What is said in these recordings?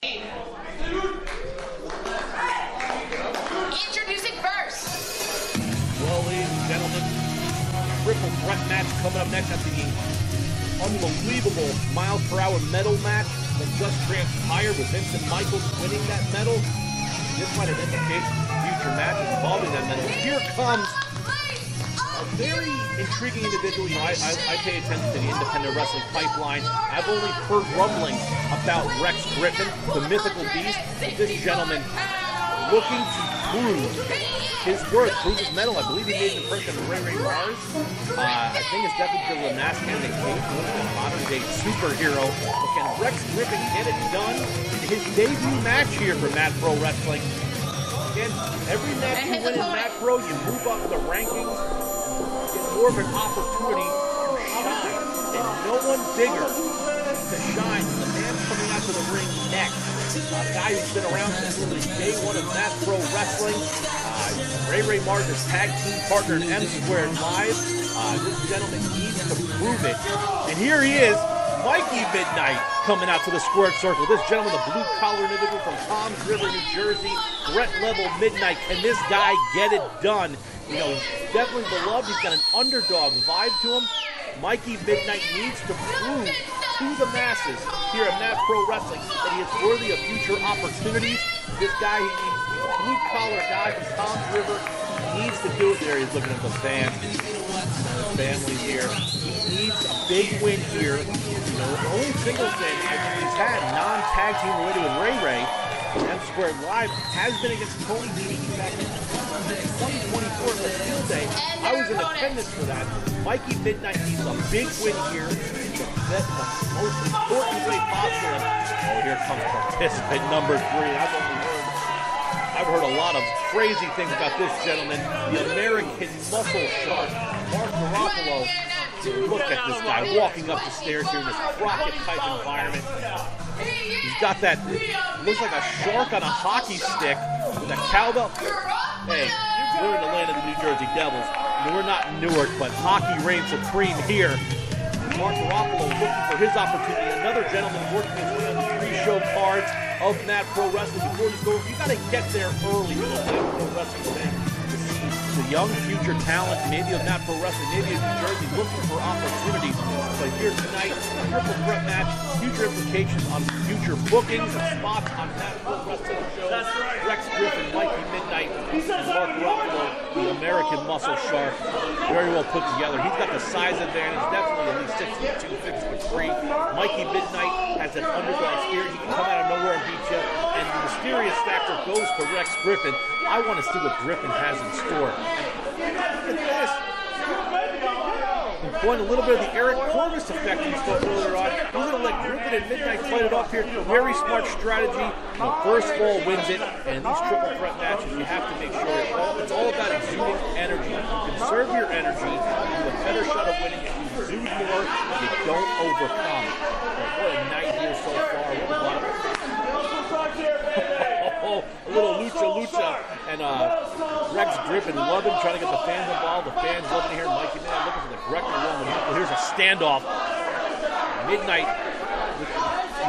Introducing first. Well, ladies and gentlemen, triple threat match coming up next after the unbelievable mile-per-hour medal match that just transpired with Vincent Michaels winning that medal. This might have implications for future matches involving that medal. Here comes a very intriguing individual. You know, I pay attention to the independent wrestling pipeline. I've only heard rumblings about Rex Gryphin, the Mythical Beast. This gentleman looking to prove his worth, prove his medal. I believe he made an impression of Ray Ray Marz. I think it's definitely the last man in the cage, a modern-day superhero. But can Rex Gryphin get it done in his debut match here for Mad Pro Wrestling? Again, every match you win in Mad Pro, you move up the rankings, get more of an opportunity to shine. And no one bigger to shine than the man coming out to the ring next. A guy who's been around since really day one of Mad Pro Wrestling. Ray Ray Marz, his tag team partner in M Squared Live. This gentleman needs to prove it. And here he is, Mikey Midnight, coming out to the squared circle. This gentleman, the blue-collar individual from Toms River, New Jersey, threat level Midnight. Can this guy get it done? You know, he's definitely beloved. He's got an underdog vibe to him. Mikey Midnight needs to prove to the masses here at Mad Pro Wrestling that he is worthy of future opportunities. This guy, he's a blue-collar guy from Toms River, needs to do it. There he's looking at the fans. His family's here. He needs a big win here. You know, the only singles thing I think he's had, non-tag team related with Ray Ray, M Squared Live, has been against Tony Chini back in 2024 Bastille Day. I was in attendance for that. Mikey Midnight needs a big win here to set the most important way possible. Oh, here comes participant number 3. I've heard a lot of crazy things about this gentleman, the American muscle shark, Garofalo. Look at this guy walking up the stairs here in this Crockett-type environment. He's got that, looks like a shark on a hockey stick with a cowbell. Hey, we're in the land of the New Jersey Devils. We're not in Newark, but hockey reigns supreme here. Garofalo looking for his opportunity. Another gentleman working his way on the pre-show cards of Mad Pro Wrestling. Before this goes, you got to get there early for the Mad Pro Wrestling thing. The young future talent, maybe of Mad Pro Wrestling, maybe of New Jersey, looking for opportunities. But here tonight, triple threat match, future implications on future bookings and spots on Mad Pro Wrestling shows. That's right. Rex Gryphin, Mikey Midnight, and Mark Garofalo, the American muscle shark. Very well put together. He's got the size advantage, definitely at least 6'2", 6'3". Mikey Midnight has an underdog spirit. He can come out of nowhere and beat you. And the mysterious factor goes to Rex Gryphin. I want to see what Gryphin has in store. And look at this. Going a little bit of the Eric Corvus effect he spoke earlier on. He's going to let Gryphin and Midnight fight it off here. Very smart strategy. You know, first fall wins it. And in these triple threat matches, you have to make sure it's all about exuding energy. You conserve your energy. You have a better shot of winning if you exude more. You don't overcome. But what a night here so far. What a lot of a little lucha, and Rex Gryphin loving, trying to get the fans involved. The fans loving to hear Mikey Midnight looking for the Greco-Roman knuckle. Here's a standoff. Midnight,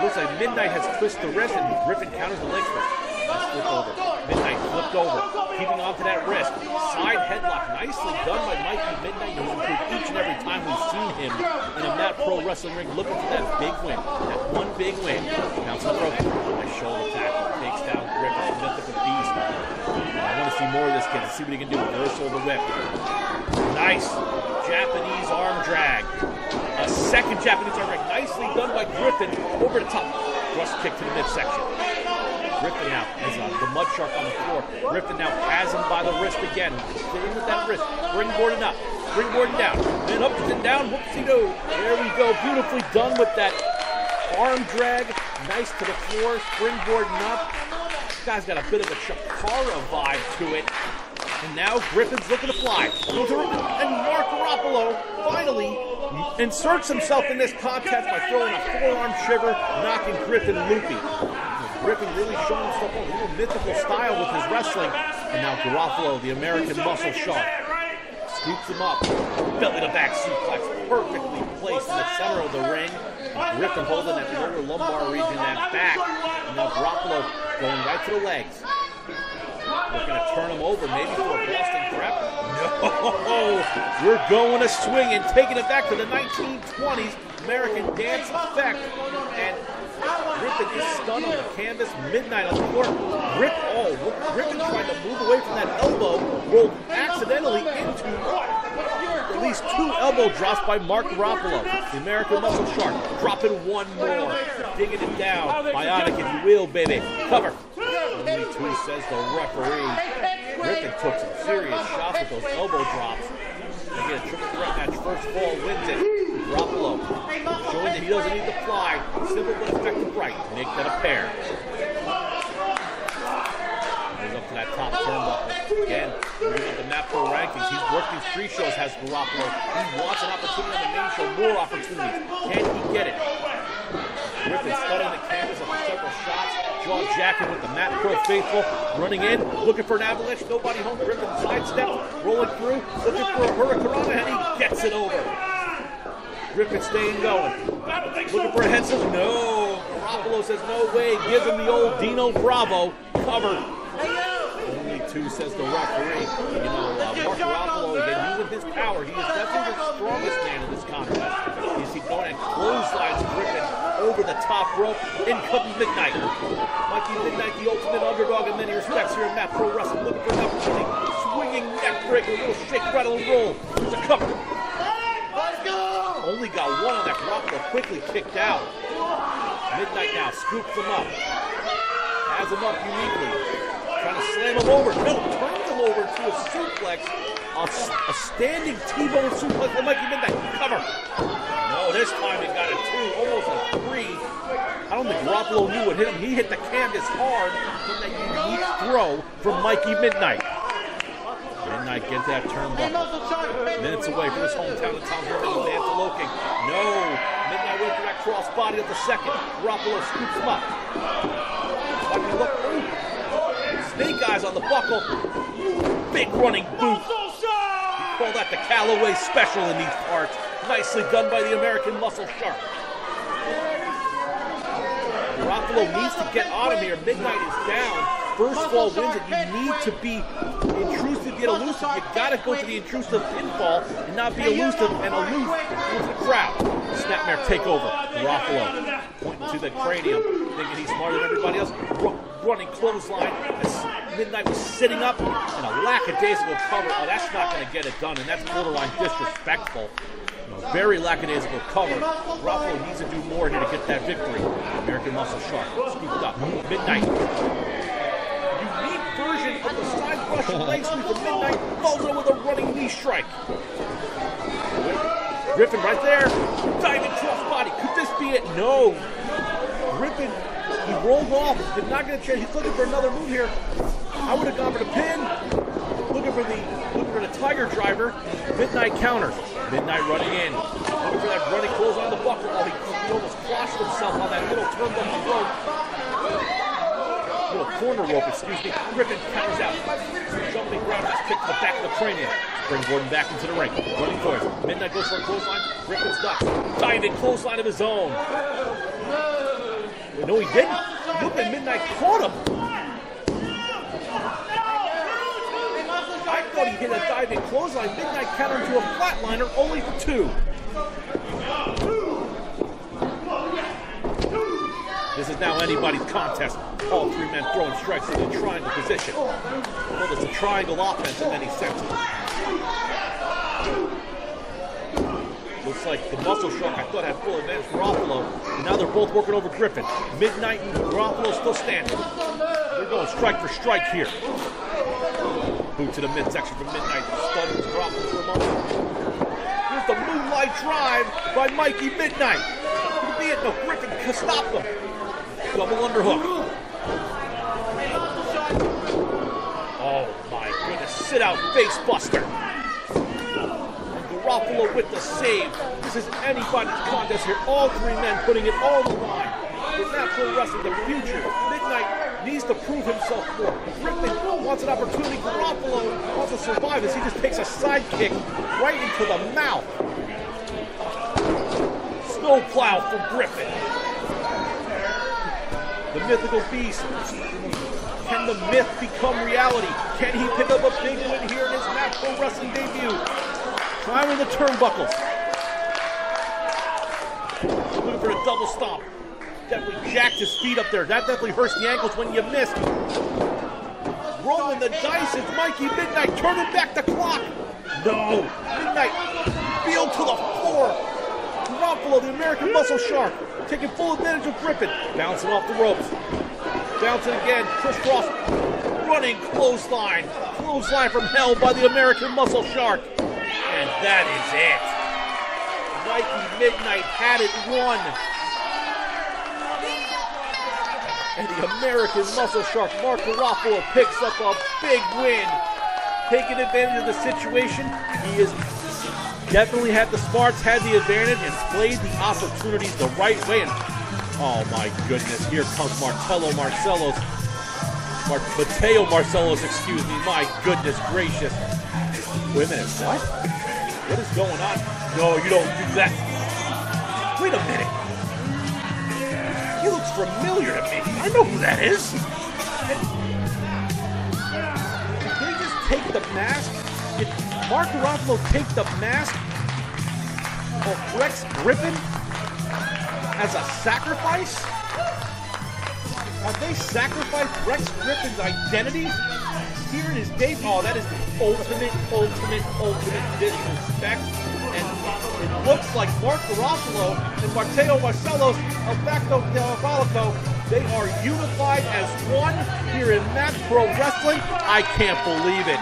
looks like Midnight has twisted the wrist, and Gryphin counters the leg twist. Nice flip over. Midnight flipped over, keeping on to that wrist. Side headlock, nicely done by Mikey Midnight. He's improved each and every time we've seen him in a Mad Pro Wrestling ring, looking for that big win. That one big win. Counts the rope. Nice shoulder tackle. Takes down Gryphin, Mythical Beast. I want to see more of this kid. See what he can do. Reversal of the whip. Nice Japanese arm drag. A second Japanese arm drag. Nicely done by Gryphin. Over the top. Thrust kick to the midsection. Gryphin now has the mud shark on the floor. Gryphin now has him by the wrist again. Sitting with that wrist. Springboarding up. Springboarding down. Then up and down. Whoopsie-doo. There we go. Beautifully done with that arm drag. Nice to the floor. Springboarding up. This guy's got a bit of a Chikara vibe to it. And now Gryphin's looking to fly. And Mark Garofalo finally inserts himself in this contest by throwing a forearm shiver, knocking Gryphin loopy. Gryphin really showing himself a little mythical style with his wrestling. And now Garofalo, the American muscle shark. scoops him up. Belly to back suplex, perfectly placed in the center of the ring. Gryphin holding that lower lumbar region, that back. And now Garofalo going right to the legs. Looking to turn him over, maybe for a Boston Crab. No! We're going to swing and taking it back to the 1920s American dance effect. And Gryphin is stunned on the canvas. Midnight on the floor. Gryphin tried to move away from that elbow, rolled accidentally into at least 2 elbow drops by Mark Garofalo. The American Muscle Shark dropping one more. Digging it down. Bionic, if you will, baby. Cover. Only 2, says the referee. Gryphin took some serious shots with those elbow drops. They get a triple threat match. First fall wins it. Garofalo showing that he doesn't need to fly. Simple but effective right. Make that a pair. Goes up to that top turnbuckle. Again, moving up the Map Pro rankings. He's worked these pre-shows, has Garofalo. He wants an opportunity on the main show. More opportunities. Can he get it? Gryphin studying the canvas on several shots. Jaw jacking with the Map Pro faithful. Running in, looking for an avalanche. Nobody home. Gryphin sidesteps, rolling through, looking for a hurricanrana, and he gets it over. Gryphin staying going. Looking for a head scissors. No. Garofalo says no way. Gives him the old Dino Bravo. Covered. Only 2, says the referee. You know, Mark Garofalo, again, using his power. He is definitely the strongest man in this contest. He's going and clotheslines Gryphin over the top rope. In comes Midnight. Mikey Midnight, the ultimate underdog in many respects here in Map Pro Wrestling. Looking for an opportunity. Swinging neck breaker. A little shake, rattle, and roll. There's a cover. Only got 1 on that. Garofalo quickly kicked out. Midnight now scoops him up. Has him up uniquely. Trying to slam him over. No, turns him over to a suplex. A standing T-bone suplex for Mikey Midnight. Cover. No, this time he got a 2, almost a 3. I don't think Garofalo knew what hit him. He hit the canvas hard from that unique throw from Mikey Midnight. Midnight gets that turnbuckle. Minutes away from his hometown of Thunderstruck and Antelope. No. Midnight went for that cross body at the second. Garofalo scoops him up. Look. Snake eyes on the buckle. Big running boot. We call that the Callaway special in these parts. Nicely done by the American Muscle Shark. Garofalo needs to get on him here. Midnight is down. First fall wins it. You need to be intrusive yet elusive. You gotta go to the intrusive pinfall and not be elusive and aloof with the crowd. Snapmare takeover. Garofalo pointing to the cranium, thinking he's smarter than everybody else. Running clothesline as Midnight was sitting up, and a lackadaisical cover. Oh, that's not going to get it done, and that's borderline disrespectful. Very lackadaisical cover. Garofalo needs to do more here to get that victory. American Muscle Shark scooped up. Midnight. Unique version of the side Russian leg sweep of Midnight. Falls in with a running knee strike. Gryphin right there. Diving crossbody. Could this be it? No. Gryphin, he rolled off. Did not get a chance. He's looking for another move here. I would have gone for the pin. Looking for the Tiger Driver. Midnight counters. Midnight running in. Looking for that running close on the buckle. Oh, he almost croshed himself on that little turnbuckle rope. Little corner rope, excuse me. Gryphin counters out. Jumping ground, that's kicked to the back of the cranium. Bring Gordon back into the ring. Running towards him. Midnight goes for a clothesline. Griffin's ducks. Diving clothesline of his own. No, he didn't. Look at Midnight caught him. I thought he hit a diving clothesline. Midnight countered to a flatliner, only for 2. This is now anybody's contest. All 3 men throwing strikes in a triangle position. Well, it's a triangle offense in many senses. Looks like the Muscle Shark, I thought, had full advantage for Garofalo. And now they're both working over Gryphin. Midnight and Garofalo still standing. They're going strike for strike here. Boot to the midsection from Midnight. Stuns Garofalo for a moment. Here's the Moonlight Drive by Mikey Midnight. Could it be it? No, Gryphin can stop them. Double underhook. Oh my goodness. Sit out face buster. Garofalo with the save. This is anybody's contest here. All 3 men putting it all on the line. With Natural Wrestling, the future. Midnight needs to prove himself more. Gryphin wants an opportunity. Garofalo wants to survive as he just takes a sidekick right into the mouth. Snowplow for Gryphin. The Mythical Beast. Can the myth become reality? Can he pick up a big win here in his Match Pro Wrestling debut? Climbing the turnbuckles. Looking for a double stomp. Definitely jacked his feet up there. That definitely hurts the ankles when you miss. Rolling the dice. It's Mikey Midnight turning back the clock. No. Midnight field to the floor. Garofalo, the American Muscle Shark, taking full advantage of Gryphin. Bouncing off the ropes. Bouncing again. Crisscross. Running clothesline. Clothesline from hell by the American Muscle Shark. And that is it. Mikey Midnight had it won. And the American Muscle Shark, Mark Garofalo, picks up a big win. Taking advantage of the situation. He has definitely had the smarts, had the advantage, and played the opportunities the right way. And oh my goodness, here comes Mateo Marcello's, excuse me. My goodness gracious. Wait a minute, what? What is going on? No, you don't do that. Wait a minute. He looks familiar to me. I know who that is. Did they just take the mask? Did Mark Garofalo take the mask of Rex Gryphin as a sacrifice? Have they sacrificed Rex Griffin's identity here in his debut? Oh, that is the ultimate disrespect. And it looks like Mark Garofalo and Mateo Marcello of Pacto Diabolico, they are unified as one here in Match Pro Wrestling. I can't believe it.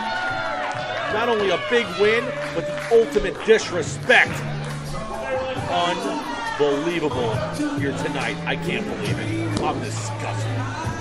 Not only a big win, but the ultimate disrespect. Unbelievable here tonight. I can't believe it. I'm disgusted.